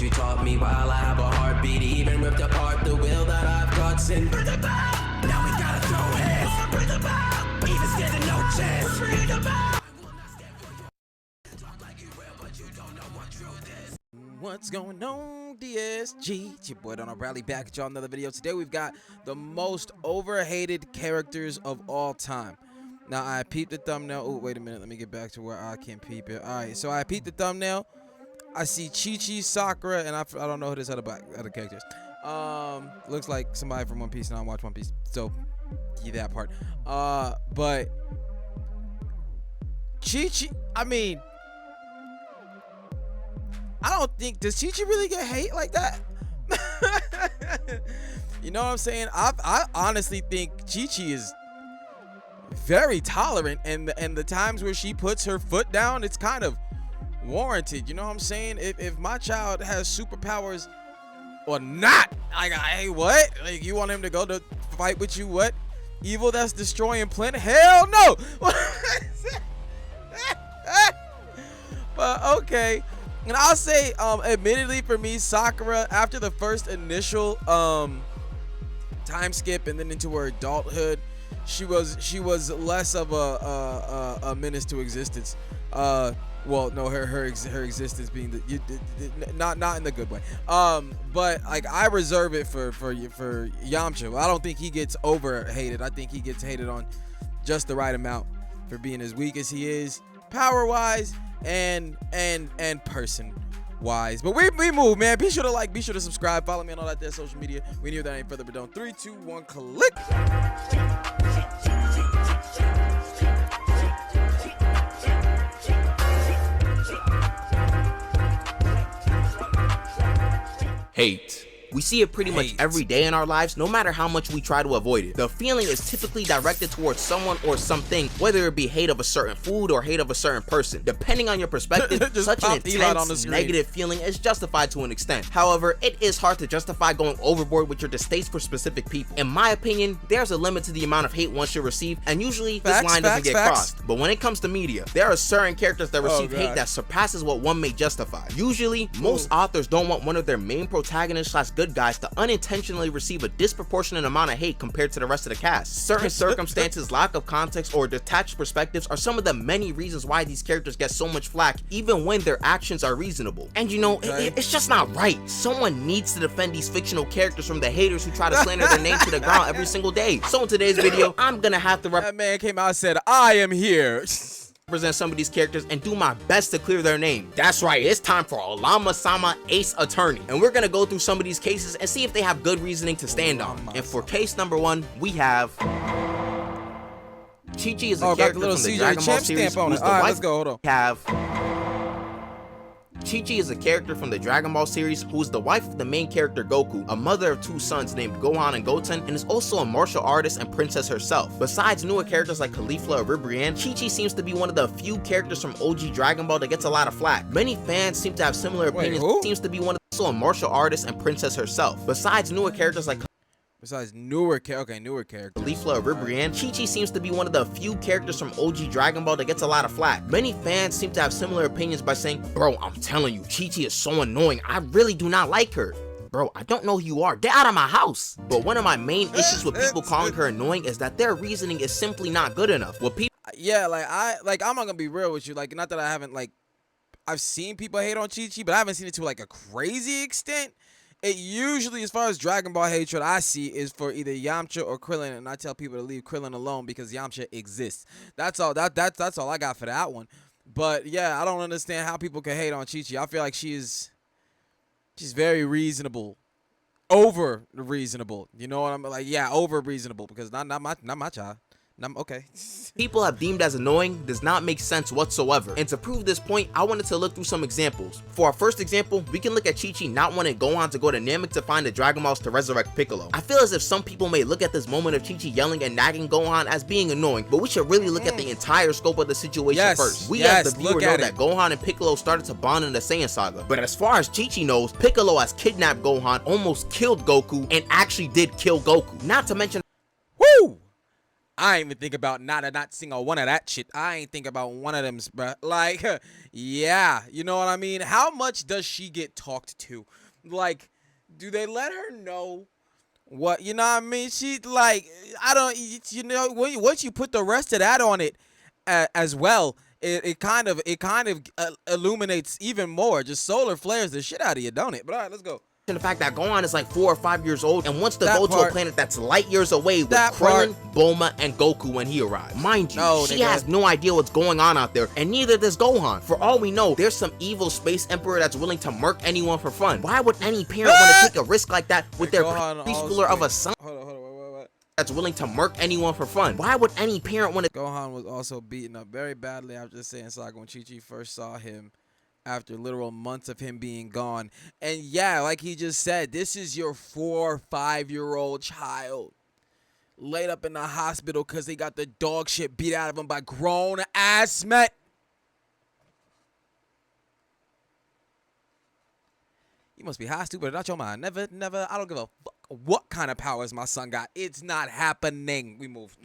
you taught me while I have a heartbeat. Even ripped apart the will that I've got. Sin, bring the bow. Now we gotta throw hands. Oh, bring the bow. Even standing no chance. Bring the bow. What's going on, DSG? It's your boy Darrnell Bradley back at y'all another video. Today we've got the most overhated characters of all time. Now I peeped the thumbnail. Oh, wait a minute, let me get back to where I can peep it. Alright, so I peeped the thumbnail. I see Chi-Chi, Sakura, and I don't know who this other characters. Looks like somebody from One Piece, and I don't watch One Piece, so yeah, that part. But Chi-Chi, I mean, I don't think, does Chi-Chi really get hate like that? You know what I'm saying? I honestly think Chi-Chi is very tolerant, and the times where she puts her foot down, it's kind of warranted. You know what I'm saying? If my child has superpowers or not, like, hey, what? Like, you want him to go to fight with you? What? Evil that's destroying planet? Hell no! But okay. And I'll say, admittedly for me, Sakura, after the first initial time skip and then into her adulthood, she was less of a menace to existence. Well, no, her existence being not in the good way. But like, I reserve it for Yamcha. I don't think he gets overhated. I think he gets hated on just the right amount for being as weak as he is, power wise and person wise. But we move, man. Be sure to like, be sure to subscribe, follow me on all that there social media. We need that ain't further ado. 3, 2, 1, click. Hate. We see it pretty much every day in our lives, no matter how much we try to avoid it. The feeling is typically directed towards someone or something, whether it be hate of a certain food or hate of a certain person. Depending on your perspective, such an intense, negative feeling is justified to an extent. However, it is hard to justify going overboard with your distaste for specific people. In my opinion, there's a limit to the amount of hate one should receive, and usually this line doesn't get crossed. But when it comes to media, there are certain characters that receive hate that surpasses what one may justify. Usually, most authors don't want one of their main protagonists / good guys to unintentionally receive a disproportionate amount of hate compared to the rest of the cast. Certain circumstances, lack of context, or detached perspectives are some of the many reasons why these characters get so much flack, even when their actions are reasonable. And you know, it's just not right. Someone needs to defend these fictional characters from the haters who try to slander their name to the ground every single day. So in today's video, I'm gonna have to that man came out and said, I am here. Represent some of these characters and do my best to clear their name. That's right, it's time for Olamasama Ace Attorney, and we're gonna go through some of these cases and see if they have good reasoning to stand on. And for case number 1, we have Chi-Chi is a character from the Dragon Ball series who's the wife. Let's go, hold on. Chi-Chi is a character from the Dragon Ball series who is the wife of the main character Goku, a mother of 2 sons named Gohan and Goten, and is also a martial artist and princess herself. Besides newer characters like Caulifla or Ribrianne, Chi-Chi seems to be one of the few characters from OG Dragon Ball that gets a lot of flack. Many fans seem to have similar opinions. Seems to be one of also a martial artist and princess herself. Besides newer characters like newer characters. Caulifla or Ribrianne, Chi-Chi seems to be one of the few characters from OG Dragon Ball that gets a lot of flack. Many fans seem to have similar opinions by saying, bro, I'm telling you, Chi-Chi is so annoying. I really do not like her. Bro, I don't know who you are. Get out of my house. But one of my main issues with people calling her annoying is that their reasoning is simply not good enough. What people I'm not gonna be real with you. Like, not that I haven't, like, I've seen people hate on Chi-Chi, but I haven't seen it to like a crazy extent. It usually, as far as Dragon Ball hatred I see, is for either Yamcha or Krillin, and I tell people to leave Krillin alone because Yamcha exists. That's all. That's all I got for that one. But yeah, I don't understand how people can hate on Chi-Chi. I feel like she's very reasonable, over reasonable. You know what I'm like? Yeah, over reasonable, because not my child. Okay. People have deemed as annoying does not make sense whatsoever. And to prove this point, I wanted to look through some examples. For our first example, we can look at Chi-Chi not wanting Gohan to go to Namek to find the Dragon Balls to resurrect Piccolo. I feel as if some people may look at this moment of Chi-Chi yelling and nagging Gohan as being annoying, but we should really look at the entire scope of the situation first. We as the viewer know that Gohan and Piccolo started to bond in the Saiyan saga. But as far as Chi-Chi knows, Piccolo has kidnapped Gohan, almost killed Goku, and actually did kill Goku. Not to mention, I ain't even think about not single one of that shit. I ain't think about one of them, bruh. Like, yeah, you know what I mean? How much does she get talked to? Like, do they let her know what, you know what I mean? She, like, I don't, you know, once you put the rest of that on it as well, it kind of illuminates even more. Just solar flares the shit out of you, don't it? But all right, let's go. The fact that Gohan is like 4 or 5 years old and wants to That go to a part. planet that's light years away with That Krillin, Bulma, and Goku when he arrives. Mind you, No, she nigga. has no idea what's going on out there, and neither does Gohan. For all we know, there's some evil space emperor that's willing to murk anyone for fun. Why would any parent want to take a risk like that with their Gohan preschooler of a also- son Hold on, what? that's willing to murk anyone for fun? Why would any parent want to... Gohan was also beaten up very badly after the Saiyan Saga when Chi-Chi first saw him after literal months of him being gone. And yeah, like he just said, this is your 4 or 5-year-old child laid up in the hospital because they got the dog shit beat out of him by grown-ass men. You must be high, stupid, not your mind. Never, I don't give a fuck what kind of powers my son got. It's not happening. We move.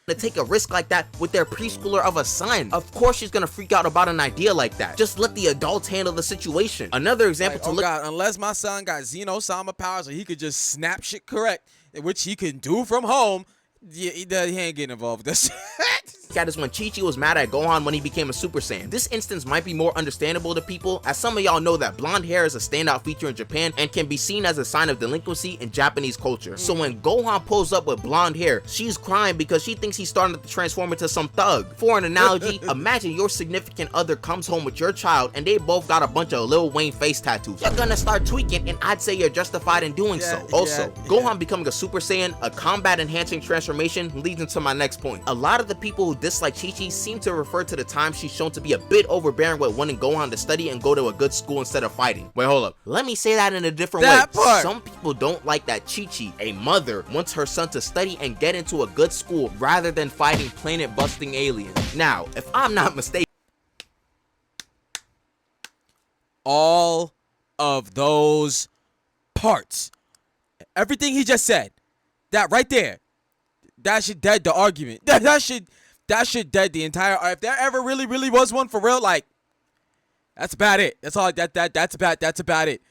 to take a risk like that with their preschooler of a son? Of course she's gonna freak out about an idea like that. Just let the adults handle the situation. Another example Like, to oh look... God, unless my son got Xeno-sama powers or he could just snap shit correct, which he can do from home, yeah, he ain't getting involved with this shit. That is when Chi-Chi was mad at Gohan when he became a Super Saiyan. This instance might be more understandable to people, as some of y'all know that blonde hair is a standout feature in Japan and can be seen as a sign of delinquency in Japanese culture. So when Gohan pulls up with blonde hair, she's crying because she thinks he's starting to transform into some thug. For an analogy, imagine your significant other comes home with your child and they both got a bunch of Lil Wayne face tattoos. You're gonna start tweaking, and I'd say you're justified in doing so. Also, Gohan becoming a Super Saiyan, a combat enhancing transformation, leads into my next point. A lot of the people who dislike Chi-Chi seem to refer to the time she's shown to be a bit overbearing with wanting Gohan to study and go to a good school instead of fighting. Wait, hold up. Let me say that in a different way. Part. Some people don't like that Chi-Chi, a mother, wants her son to study and get into a good school rather than fighting planet-busting aliens. Now, if I'm not mistaken, All of those parts, everything he just said, that right there, that should dead the argument. That should dead the entire. If there ever really was one for real, like, that's about it. That's all. That's about it.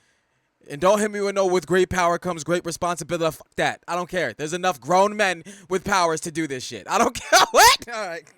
And don't hit me with no "with great power comes great responsibility." Fuck that. I don't care. There's enough grown men with powers to do this shit. I don't care. What? All right.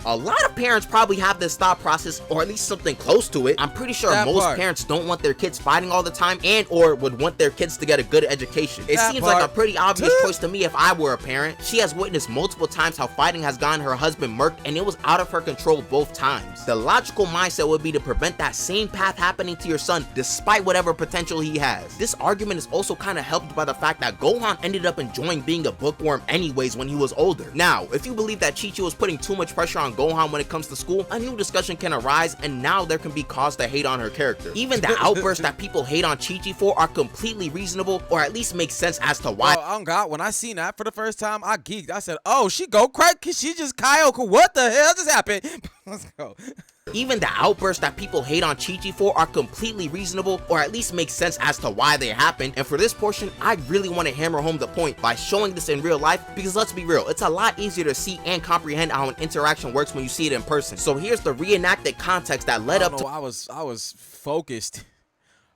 a lot of parents probably have this thought process, or at least something close to it. I'm pretty sure most parents don't want their kids fighting all the time and or would want their kids to get a good education. It seems like a pretty obvious choice to me if I were a parent. She has witnessed multiple times how fighting has gotten her husband murked, and it was out of her control both times. The logical mindset would be to prevent that same path happening to your son despite whatever potential he has. This argument is also kind of helped by the fact that Gohan ended up enjoying being a bookworm anyways when he was older. Now, if you believe that Chi-Chi was putting too much pressure on Gohan when it comes to school, a new discussion can arise, and now there can be cause to hate on her character. Even the outbursts that people hate on Chi-Chi for are completely reasonable, or at least make sense as to why. Oh God, when I seen that for the first time, I geeked. I said, oh, she go crack, she just Kyoku. What the hell just happened? Let's go. Even the outbursts that people hate on Chi-Chi for are completely reasonable, or at least make sense as to why they happened. And for this portion, I really want to hammer home the point by showing this in real life, because let's be real, it's a lot easier to see and comprehend how an interaction works when you see it in person. So here's the reenacted context that led up to... I was focused,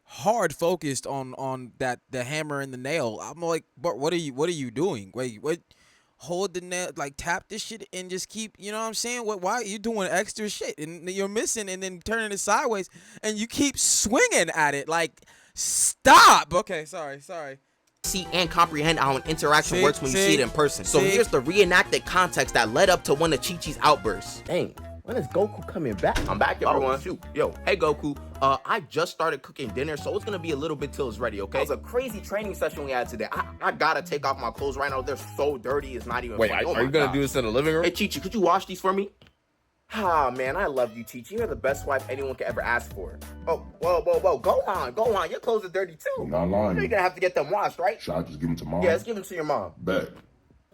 hard focused on that, the hammer and the nail. I'm like, but what are you doing? Wait, what? Hold the nail, like tap this shit and just keep, you know what I'm saying? Why are you doing extra shit and you're missing and then turning it sideways and you keep swinging at it? Like, stop. Okay, sorry. See and comprehend how an interaction works when you see it in person. So here's the reenacted context that led up to one of Chi-Chi's outbursts. Dang, when is Goku coming back? I'm back, everyone. Shoot. Yo, hey Goku. I just started cooking dinner, so it's gonna be a little bit till it's ready, okay? It was a crazy training session we had today. I gotta take off my clothes right now. They're so dirty, it's not even funny. Wait, are you gonna do this in the living room? Hey, Chi-Chi, could you wash these for me? Ah, man, I love you, Chi-Chi. You're the best wife anyone could ever ask for. Oh, whoa. Go on. Your clothes are dirty, too. I'm not lying. You're gonna have to get them washed, right? Should I just give them to mom? Yeah, let's give them to your mom. Bet.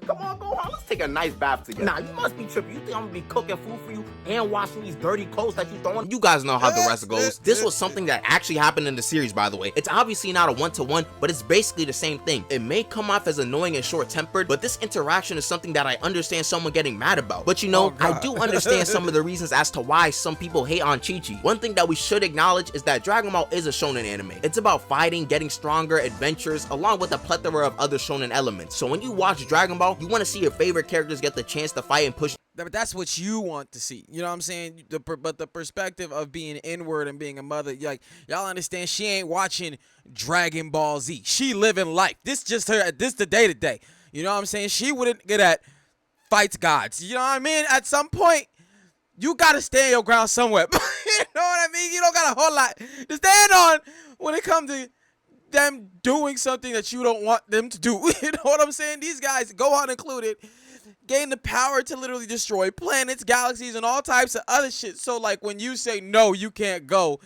Come on, Gohan, let's take a nice bath together. Nah, you must be tripping. You think I'm gonna be cooking food for you and washing these dirty clothes that you throwing? You guys know how the rest goes. This was something that actually happened in the series, by the way. It's obviously not a one-to-one, but it's basically the same thing. It may come off as annoying and short-tempered, but this interaction is something that I understand someone getting mad about. But you know, I do understand some of the reasons as to why some people hate on Chi-Chi. One thing that we should acknowledge is that Dragon Ball is a shonen anime. It's about fighting, getting stronger, adventures, along with a plethora of other shonen elements. So when you watch Dragon Ball, you want to see your favorite characters get the chance to fight and push. But that's what you want to see. You know what I'm saying? But the perspective of being inward and being a mother, like, y'all understand she ain't watching Dragon Ball Z. She living life. This just her, this the day to day. You know what I'm saying? She wouldn't get at fights gods. You know what I mean? At some point, you got to stand your ground somewhere. You know what I mean? You don't got a whole lot to stand on when it comes to them doing something that you don't want them to do. You know what I'm saying? These guys, Gohan included, gain the power to literally destroy planets, galaxies, and all types of other shit. So, like, when you say, no, you can't go,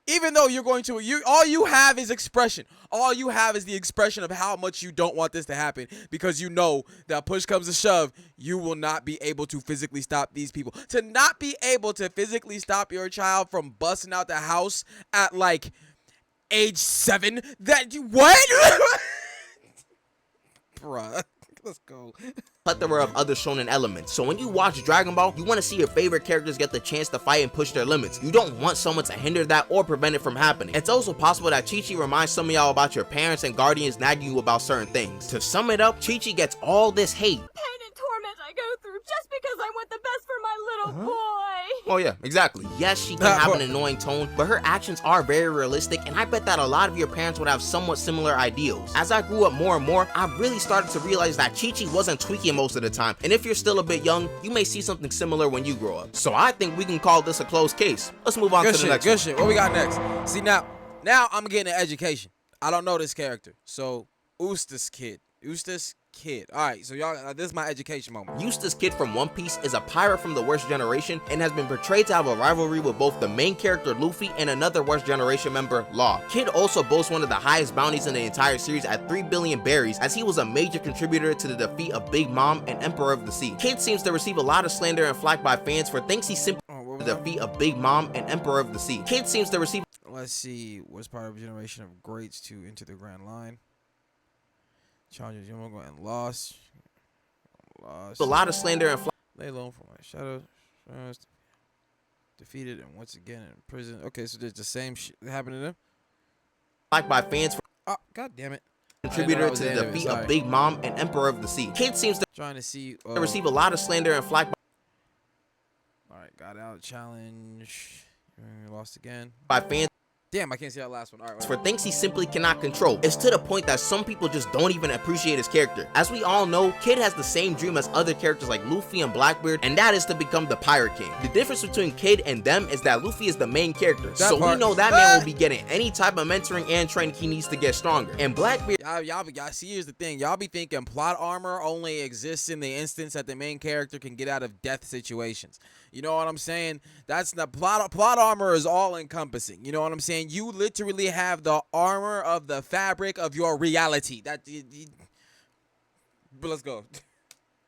even though you're going to, all you have is expression. All you have is the expression of how much you don't want this to happen, because you know that push comes to shove, you will not be able to physically stop these people. To not be able to physically stop your child from busting out the house at, like, age 7, that you, what? Bruh, let's go. Plethora of other shonen elements. So when you watch Dragon Ball, you want to see your favorite characters get the chance to fight and push their limits. You don't want someone to hinder that or prevent it from happening. It's also possible that Chi-Chi reminds some of y'all about your parents and guardians nagging you about certain things. To sum it up, Chi-Chi gets all this hate. Pain and torment I go through just because I want the best for my little boy. Oh yeah, exactly. Yes, she can have an annoying tone, but her actions are very realistic, and I bet that a lot of your parents would have somewhat similar ideals. As I grew up more and more, I really started to realize that Chi-Chi wasn't tweaking most of the time, and if you're still a bit young, you may see something similar when you grow up. So I think we can call this a closed case. Let's move on to the next one. Good shit. What we got next? See, now I'm getting an education. I don't know this character. So, Eustass Kid. Eustass Kid. All right, so y'all, this is my education moment. Eustass Kid from One Piece is a pirate from the worst generation and has been portrayed to have a rivalry with both the main character Luffy and another worst generation member, Law. Kid also boasts one of the highest bounties in the entire series at 3 billion berries, as he was a major contributor to the defeat of Big Mom and Emperor of the Sea. Kid seems to receive a lot of slander and flack by fans for things he simply the defeat of Big Mom and Emperor of the Sea. Kid seems to receive, let's see, was part of a generation of greats to enter the grand line. Challenges Yamcha and lost a lot of slander and flack. Lay low for my shadow. Defeated and once again in prison. Okay, so there's the same shit happening to them. Flack by fans for god damn it. Contributor to the defeat of Big Mom and Emperor of the Sea. Kid seems to trying to see receive a lot of slander and flack Alright, got out challenge. Lost again. By fans. Damn, I can't see that last one. All right, for things he simply cannot control. It's to the point that some people just don't even appreciate his character. As we all know, Kid has the same dream as other characters like Luffy and Blackbeard, and that is to become the Pirate King. The difference between Kid and them is that Luffy is the main character, so we know that man will be getting any type of mentoring and training he needs to get stronger. And Blackbeard, y'all see, here's the thing, y'all be thinking plot armor only exists in the instance that the main character can get out of death situations. You know what I'm saying? That's the plot armor is all encompassing. You know what I'm saying? You literally have the armor of the fabric of your reality. But let's go.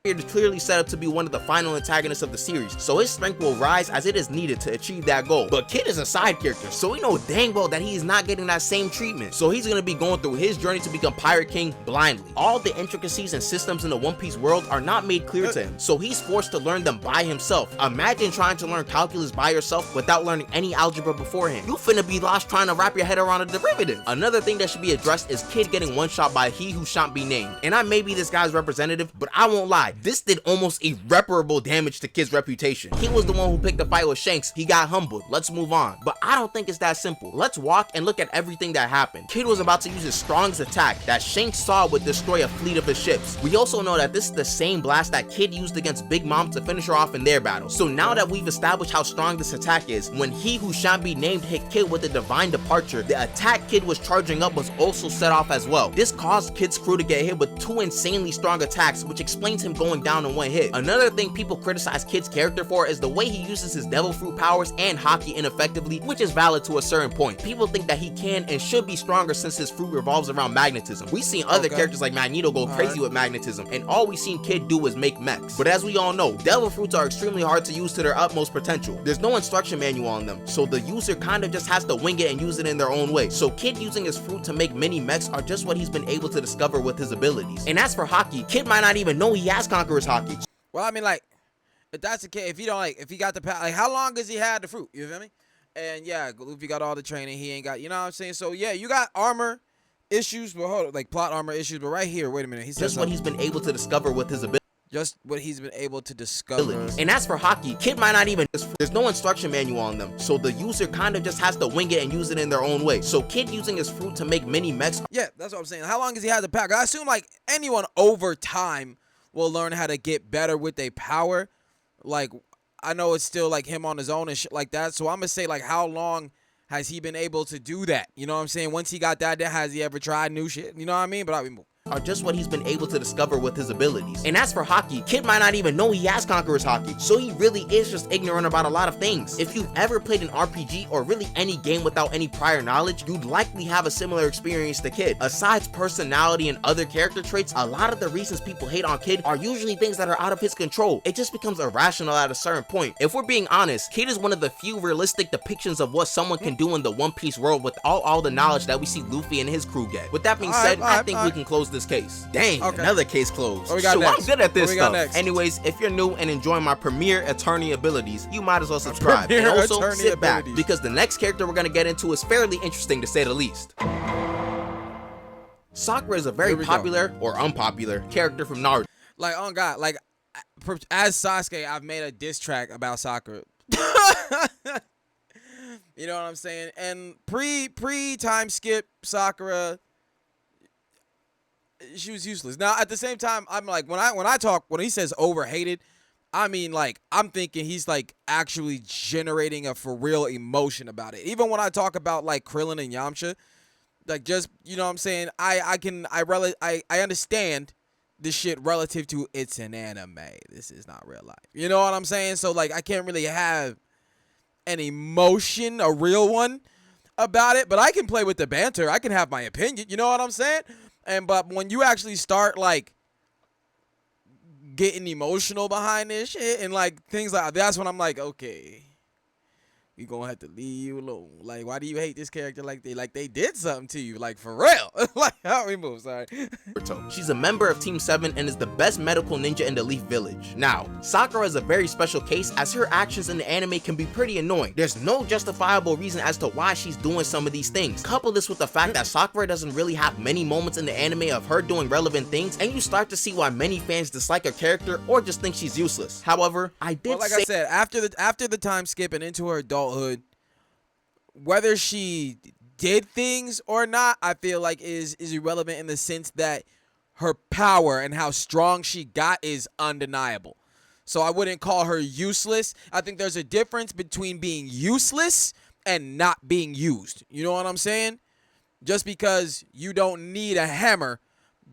is clearly set up to be one of the final antagonists of the series, so his strength will rise as it is needed to achieve that goal. But Kid is a side character, so we know dang well that he is not getting that same treatment, so he's gonna be going through his journey to become Pirate King blindly. All the intricacies and systems in the One Piece world are not made clear to him, so he's forced to learn them by himself. Imagine trying to learn calculus by yourself without learning any algebra beforehand. You finna be lost trying to wrap your head around a derivative. Another thing that should be addressed is Kid getting one shot by he who shan't be named. And I may be this guy's representative, but I won't lie, this did almost irreparable damage to Kid's reputation. He was the one who picked the fight with Shanks. He got humbled. Let's move on. But I don't think it's that simple. Let's walk and look at everything that happened. Kid was about to use his strongest attack that Shanks saw would destroy a fleet of his ships. We also know that this is the same blast that Kid used against Big Mom to finish her off in their battle. So now that we've established how strong this attack is, when he who shan't be named hit Kid with a divine departure, the attack Kid was charging up was also set off as well. This caused Kid's crew to get hit with two insanely strong attacks, which explains him going down in one hit. Another thing people criticize Kid's character for is the way he uses his devil fruit powers and haki ineffectively, which is valid to a certain point. People think that he can and should be stronger since his fruit revolves around magnetism. We've seen other characters like Magneto go crazy with magnetism, and all we've seen Kid do is make mechs. But as we all know, devil fruits are extremely hard to use to their utmost potential. There's no instruction manual on them, so the user kind of just has to wing it and use it in their own way. So Kid using his fruit to make mini mechs are just what he's been able to discover with his abilities. And as for haki, Kid might not even know he has Conqueror's haki. Well, I mean, like, if that's the case, if you don't if he got the power, like, how long has he had the fruit? You feel me? And yeah, Luffy got all the training. He ain't got, you know what I'm saying? So yeah, you got armor issues, but hold up, like plot armor issues. But right here, wait a minute. He says just what he's been able to discover with his abilities. Just what he's been able to discover. And as for haki, Kid might not even, there's no instruction manual on them, so the user kind of just has to wing it and use it in their own way. So Kid using his fruit to make mini mechs. Yeah, that's what I'm saying. How long has he had the power? I assume like anyone over time will learn how to get better with their power. Like, I know it's still like him on his own and shit like that. So I'm gonna say, like, how long has he been able to do that? You know what I'm saying? Once he got that, has he ever tried new shit? You know what I mean? But I mean, are just what he's been able to discover with his abilities. And as for haki, Kid might not even know he has Conqueror's haki, so he really is just ignorant about a lot of things. If you've ever played an RPG or really any game without any prior knowledge, you'd likely have a similar experience to Kid. Asides personality and other character traits, a lot of the reasons people hate on Kid are usually things that are out of his control. It just becomes irrational at a certain point. If we're being honest, Kid is one of the few realistic depictions of what someone can do in the One Piece world with all the knowledge that we see Luffy and his crew get. With that being said, I think we can close this case. Dang, another case closed. What we got next? I'm good at this stuff. Next? Anyways, if you're new and enjoying my premier attorney abilities, you might as well subscribe. And also sit back, because the next character we're gonna get into is fairly interesting to say the least. Sakura is a very popular or unpopular character from Naruto. Like, oh God, like, as Sasuke, I've made a diss track about Sakura. You know what I'm saying? And pre time skip Sakura, she was useless. Now at the same time, I'm like, when he says overhated, I mean, like, I'm thinking he's like actually generating a for real emotion about it. Even when I talk about like Krillin and Yamcha, like, just, you know what I'm saying, I understand this shit relative to it's an anime. This is not real life. You know what I'm saying? So like, I can't really have an emotion, a real one, about it, but I can play with the banter. I can have my opinion. You know what I'm saying? But when you actually start like getting emotional behind this shit and like things like that, that's when I'm like, okay, we gonna have to leave you alone. Like, why do you hate this character like they did something to you? Like, for real. Like, how we move, sorry. She's a member of Team 7 and is the best medical ninja in the Leaf Village. Now, Sakura is a very special case as her actions in the anime can be pretty annoying. There's no justifiable reason as to why she's doing some of these things. Couple this with the fact that Sakura doesn't really have many moments in the anime of her doing relevant things, and you start to see why many fans dislike her character or just think she's useless. However, I said, after the time skip and into her adulthood, whether she did things or not, I feel like is irrelevant in the sense that her power and how strong she got is undeniable. So I wouldn't call her useless. I think there's a difference between being useless and not being used. You know what I'm saying? Just because you don't need a hammer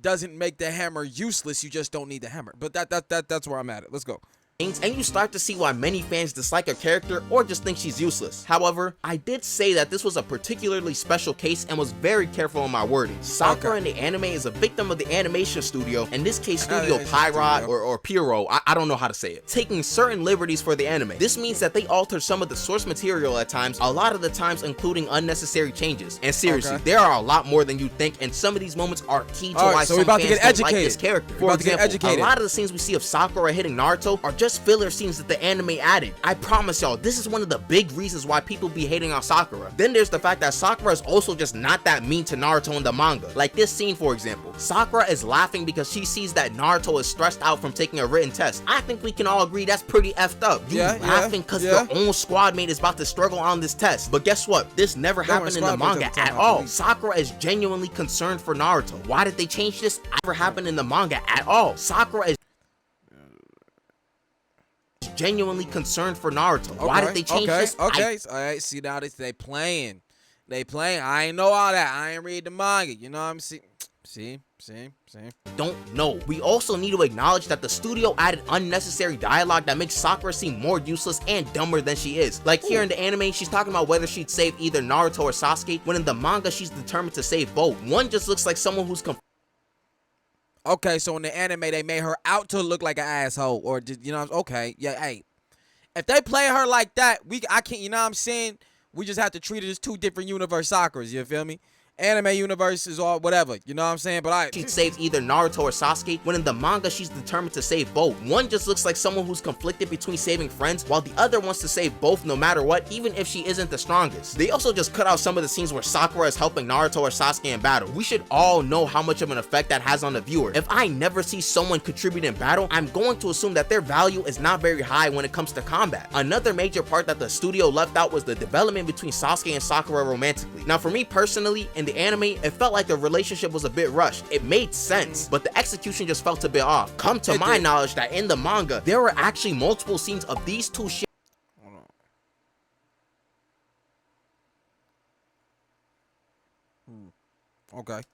doesn't make the hammer useless. You just don't need the hammer. But that's where I'm at. Let's go. And you start to see why many fans dislike her character or just think she's useless. However, I did say that this was a particularly special case and was very careful in my wording. Sakura in the anime is a victim of the animation studio, in this case Studio Pierrot or Pierrot, I don't know how to say it, taking certain liberties for the anime. This means that they alter some of the source material at times, a lot of the times including unnecessary changes. And seriously, there are a lot more than you think, and some of these moments are key to why some fans don't like this character. For example, a lot of the scenes we see of Sakura hitting Naruto are just filler scenes that the anime added. I promise y'all, this is one of the big reasons why people be hating on Sakura. Then there's the fact that Sakura is also just not that mean to Naruto in the manga. Like this scene, for example. Sakura is laughing because she sees that Naruto is stressed out from taking a written test. I think we can all agree that's pretty effed up. You laughing because your own squad mate is about to struggle on this test. But guess what? This never happened in the manga at all. Sakura is genuinely concerned for Naruto. Why did they change this? It never happened in the manga at all. Sakura is genuinely concerned for Naruto. Why did they change this? Okay, alright, see, now they playing. I ain't know all that. I ain't read the manga. You know what I'm saying? See. Don't know. We also need to acknowledge that the studio added unnecessary dialogue that makes Sakura seem more useless and dumber than she is. Like here in the anime, she's talking about whether she'd save either Naruto or Sasuke, when in the manga, she's determined to save both. One just looks like someone who's Okay, so in the anime, they made her out to look like an asshole, or just, you know, okay, yeah, hey. If they play her like that, I can't, you know what I'm saying? We just have to treat it as two different universe Sakuras, you feel me? Anime universe is all whatever, you know what I'm saying? But she'd save either Naruto or Sasuke, when in the manga, she's determined to save both. One just looks like someone who's conflicted between saving friends, while the other wants to save both no matter what, even if she isn't the strongest. They also just cut out some of the scenes where Sakura is helping Naruto or Sasuke in battle. We should all know how much of an effect that has on the viewer. If I never see someone contribute in battle, I'm going to assume that their value is not very high when it comes to combat. Another major part that the studio left out was the development between Sasuke and Sakura romantically. Now for me personally, in the anime, it felt like the relationship was a bit rushed. It made sense, but the execution just felt a bit off. Come to my knowledge that in the manga, there were actually multiple scenes of these two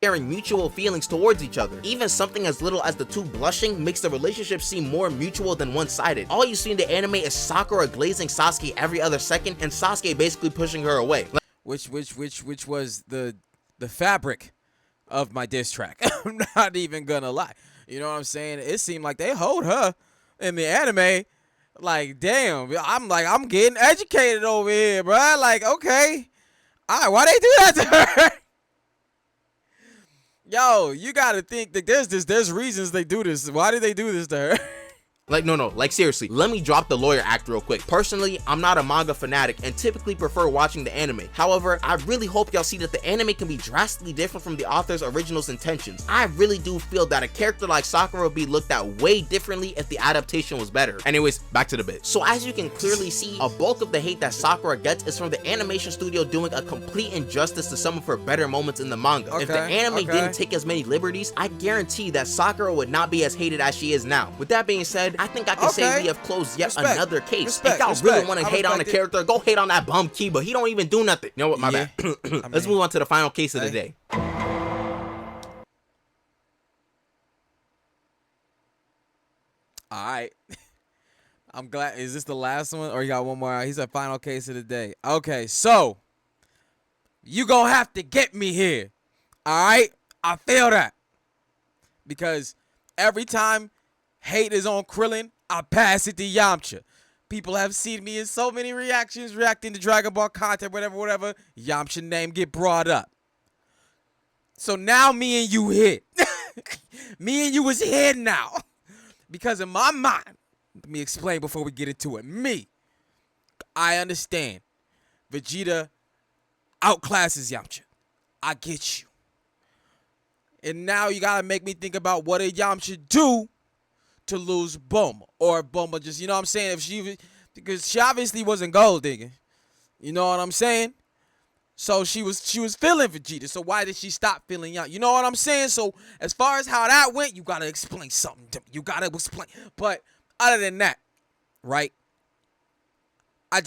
sharing mutual feelings towards each other. Even something as little as the two blushing makes the relationship seem more mutual than one-sided. All you see in the anime is Sakura glazing Sasuke every other second, and Sasuke basically pushing her away. Which was the fabric of my diss track. I'm not even gonna lie. You know what I'm saying? It seemed like they hold her in the anime. Like, damn, I'm getting educated over here, bro. Like, okay. All right, why they do that to her? Yo, you gotta think that there's reasons they do this. Why did they do this to her? Like, no, like seriously, let me drop the lawyer act real quick. Personally, I'm not a manga fanatic and typically prefer watching the anime. However, I really hope y'all see that the anime can be drastically different from the author's original intentions. I really do feel that a character like Sakura would be looked at way differently if the adaptation was better. Anyways, back to the bit. So as you can clearly see, a bulk of the hate that Sakura gets is from the animation studio doing a complete injustice to some of her better moments in the manga. If the anime didn't take as many liberties, I guarantee that Sakura would not be as hated as she is now. With that being said, I think I can say we have closed yet another case. If y'all really want to hate on the character, go hate on that bum Kiba. He don't even do nothing. You know what? My bad. Let's move on to the final case of the day. Alright. I'm glad. Is this the last one? Or you got one more? He's a final case of the day. Okay, so you gonna have to get me here. Alright? I feel that. Because every time hate is on Krillin, I pass it to Yamcha. People have seen me in so many reactions reacting to Dragon Ball content, whatever. Yamcha name get brought up. So now me and you hit. Me and you is here now. Because in my mind, let me explain before we get into it. I understand. Vegeta outclasses Yamcha. I get you. And now you gotta make me think about what did Yamcha do to lose Bulma, or Bulma just, you know what I'm saying, because she obviously wasn't gold digging, you know what I'm saying? So she was feeling Vegeta, so why did she stop feeling Yamcha? You know what I'm saying? So as far as how that went, you gotta explain something to me. You gotta explain. But other than that, right? I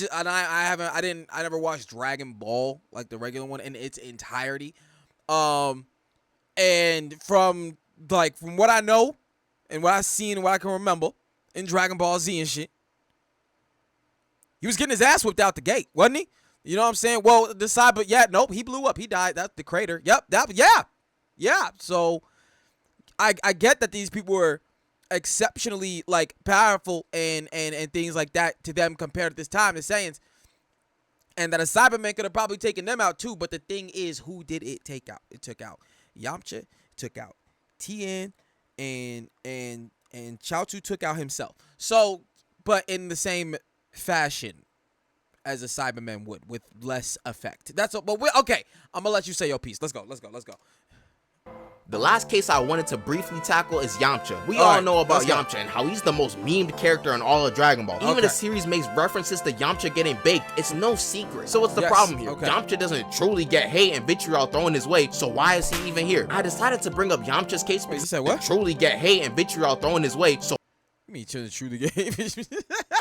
never watched Dragon Ball, like the regular one, in its entirety. And from what I know, and what I've seen and what I can remember in Dragon Ball Z and shit, he was getting his ass whipped out the gate, wasn't he? You know what I'm saying? Well, but yeah, nope, he blew up. He died. That's the crater. Yep, yeah. So I get that these people were exceptionally powerful and things like that to them compared to this time, the Saiyans, and that a Cyberman could have probably taken them out too. But the thing is, who did it take out? It took out Yamcha, it took out Tien, and Chaozu took out himself. So, but in the same fashion as a Cyberman would, with less effect. That's all. But okay, I'm gonna let you say your piece. Let's go. The last case I wanted to briefly tackle is Yamcha. We all know about Yamcha and how he's the most memed character in all of Dragon Ball. Even the series makes references to Yamcha getting baked. It's no secret. So what's the problem here? Yamcha doesn't truly get hate and vitriol thrown his way, so why is he even here? I decided to bring up Yamcha's case because he truly get hate and vitriol thrown his way, so me truly get hate.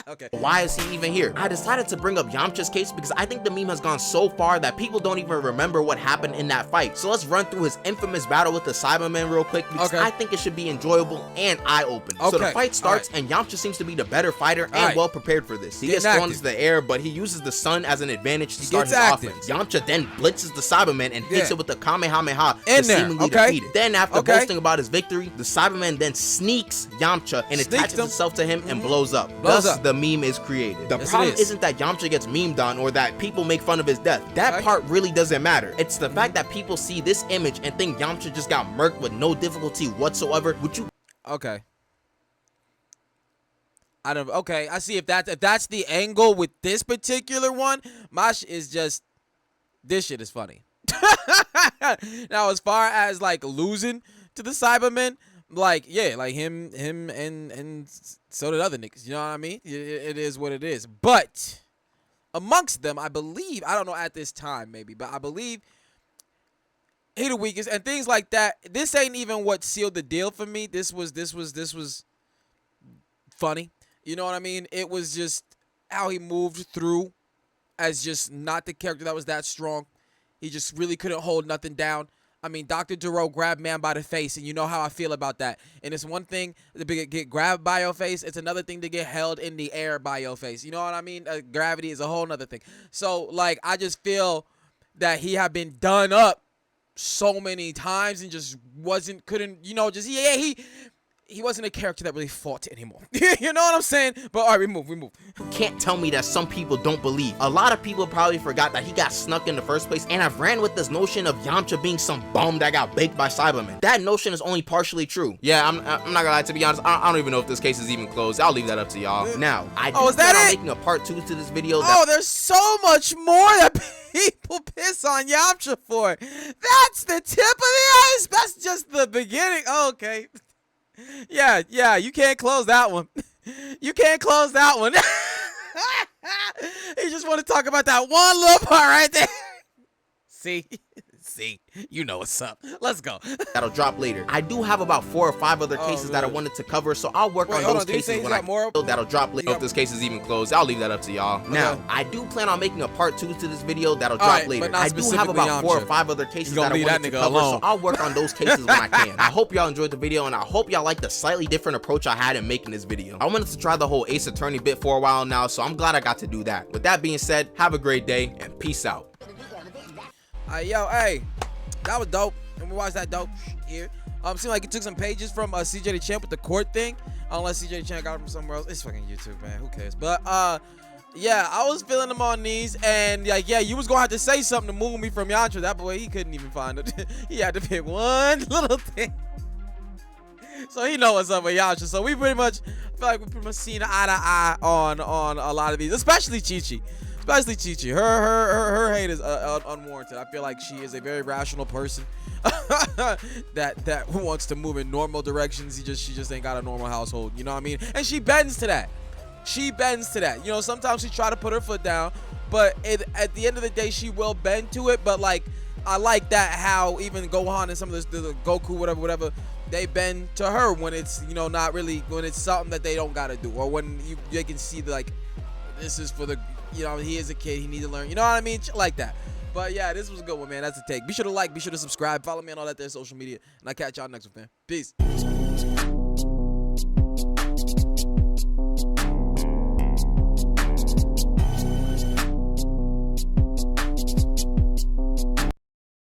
Okay. Why is he even here? I decided to bring up Yamcha's case because I think the meme has gone so far that people don't even remember what happened in that fight. So let's run through his infamous battle with the Cybermen real quick because I think it should be enjoyable and eye-opening. So the fight starts and Yamcha seems to be the better fighter and well prepared for this. He gets thrown into the air, but he uses the sun as an advantage to start his offense. Yamcha then blitzes the Cybermen and hits it with the Kamehameha to seemingly defeat it. Then after boasting about his victory, the Cyberman then sneaks Yamcha and attaches himself to him and blows up. Thus, the meme is created. The problem isn't that Yamcha gets memed on or that people make fun of his death. That part really doesn't matter. It's the fact that people see this image and think Yamcha just got murked with no difficulty whatsoever. Would you? Okay. I see if that's the angle with this particular one. Mosh is just, this shit is funny. Now, as far as like losing to the Cybermen, like yeah, like him and so did other niggas. You know what I mean? It is what it is. But amongst them, I believe, I don't know at this time maybe, but I believe he the weakest and things like that. This ain't even what sealed the deal for me. This was funny. You know what I mean? It was just how he moved through as just not the character that was that strong. He just really couldn't hold nothing down. I mean, Dr. Duro grabbed man by the face, and you know how I feel about that. And it's one thing to get grabbed by your face. It's another thing to get held in the air by your face. You know what I mean? Gravity is a whole nother thing. So, like, I just feel that he had been done up so many times and just couldn't, you know, just, yeah, he wasn't a character that really fought anymore. You know what I'm saying? But all right, we move. Can't tell me that some people don't believe. A lot of people probably forgot that he got snuck in the first place, and I've ran with this notion of Yamcha being some bum that got baked by Cybermen. That notion is only partially true. Yeah, I'm not gonna lie, to be honest, I don't even know if this case is even closed. I'll leave that up to y'all. Now, I do plan on making a part 2 to this video. There's so much more that people piss on Yamcha for. That's the tip of the ice. That's just the beginning. Okay. Yeah, you can't close that one. You can't close that one. You just want to talk about that one little part right there. See, you know what's up. Let's go. That'll drop later. I do have about 4 or 5 other cases that I wanted to cover, so I'll work on those cases when that'll drop later. If this case is even closed, I'll leave that up to y'all. Now, I do plan on making a part 2 to this video that'll drop later. I do have about 4 or 5 other cases that I wanted to cover, so I'll work on those cases when I can. I hope y'all enjoyed the video, and I hope y'all like the slightly different approach I had in making this video. I wanted to try the whole Ace Attorney bit for a while now, so I'm glad I got to do that. With that being said, have a great day, and peace out. Yo, hey, that was dope. And we watched that dope here. Seemed like it took some pages from CJ the Champ with the court thing. Unless CJ the Champ got it from somewhere else. It's fucking YouTube, man. Who cares? But yeah, I was feeling him on these, and like, yeah, you was gonna have to say something to move me from Yamcha. That boy, he couldn't even find it. He had to pick one little thing. So he know what's up with Yamcha. So we pretty much, I feel like we pretty much seen eye to eye on a lot of these, especially Chi-Chi. Especially Chi-Chi. Her hate is unwarranted. I feel like she is a very rational person that wants to move in normal directions. She just ain't got a normal household. You know what I mean? And she bends to that. You know, sometimes she try to put her foot down, but at the end of the day, she will bend to it. But like, I like that how even Gohan and some of the Goku, whatever, they bend to her when it's, you know, not really, when it's something that they don't gotta do, or when they can see like, this is for the, you know, he is a kid, he needs to learn, you know what I mean? Shit like that. But yeah, this was a good one, man. That's a take. Be sure to like, be sure to subscribe, follow me on all that there social media, and I'll catch y'all next one, man. Peace.